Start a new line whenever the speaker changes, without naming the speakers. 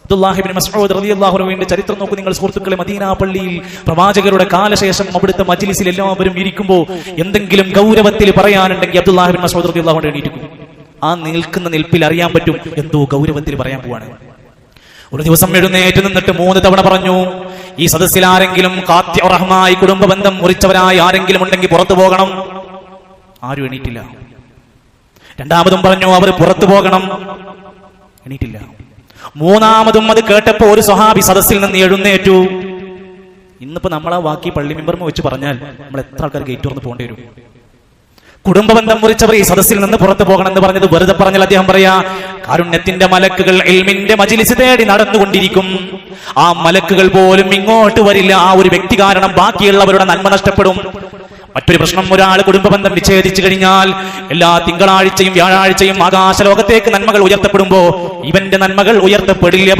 അബ്ദുല്ലാഹി ഇബ്നു മസ്ഊദ് റളിയല്ലാഹു അൻഹുവിന്റെ ചരിത്രം നോക്കൂ നിങ്ങൾ സുഹൃത്തുക്കളെ. മദീന പള്ളിയിൽ പ്രവാചകരുടെ കാലശേഷം അവിടുത്തെ മജ്ലിസിൽ എല്ലാവരും ഇരിക്കുമ്പോൾ എന്തെങ്കിലും ഗൗരവത്തിൽ പറയാനുണ്ടെങ്കിൽ അബ്ദുല്ലാഹി ഇബ്നു മസ്ഊദ് റളിയല്ലാഹു അൻഹു എണീറ്റിരിക്കും. ആ നിൽക്കുന്ന നിൽപ്പിൽ അറിയാൻ പറ്റും എന്തോ ഗൗരവത്തിൽ പറയാൻ പോവാണ്. ഒരു ദിവസം എഴുന്നേറ്റ് നിന്നിട്ട് 3 തവണ പറഞ്ഞു, ഈ സദസ്സിൽ ആരെങ്കിലും ഖാത്തിഉർ-റഹ്മായി കുടുംബ ബന്ധം മുറിച്ചവരായി ആരെങ്കിലും ഉണ്ടെങ്കിൽ പുറത്തു പോകണം. ആരും എണീറ്റില്ല. രണ്ടാമതും പറഞ്ഞു, അവർ പുറത്തു പോകണം. എണീറ്റില്ല. മൂന്നാമതും അത് കേട്ടപ്പോ ഒരു സ്വഹാബി സദസ്സിൽ നിന്ന് എഴുന്നേറ്റു. ഇന്നിപ്പോ നമ്മളാ വാക്കി പള്ളി മെമ്പർമ വെച്ച് പറഞ്ഞാൽ നമ്മൾ എത്ര ആൾക്കാർ ഗേറ്റ് തുറന്ന് പോകേണ്ടി വരും. കുടുംബബന്ധം മുറിച്ചവർ ഈ സദസ്സിൽ നിന്ന് പുറത്തു പോകണം എന്ന് പറഞ്ഞത് വെറുതെ പറഞ്ഞാൽ അദ്ദേഹം പറയാ, കാരുണ്യത്തിന്റെ മലക്കുകൾ ഇൽമിന്റെ മജ്ലിസ് തേടി നടന്നുകൊണ്ടിരിക്കും. ആ മലക്കുകൾ പോലും ഇങ്ങോട്ട് വരില്ല. ആ ഒരു വ്യക്തി കാരണം ബാക്കിയുള്ളവരുടെ നന്മ നഷ്ടപ്പെടും. മറ്റൊരു പ്രശ്നം, ഒരാൾ കുടുംബബന്ധം വിച്ഛേദിച്ചു കഴിഞ്ഞാൽ എല്ലാ തിങ്കളാഴ്ചയും വ്യാഴാഴ്ചയും ആകാശലോകത്തേക്ക് നന്മകൾ ഉയർത്തപ്പെടുമ്പോ ഇവന്റെ നന്മകൾ ഉയർത്തപ്പെടില്ല.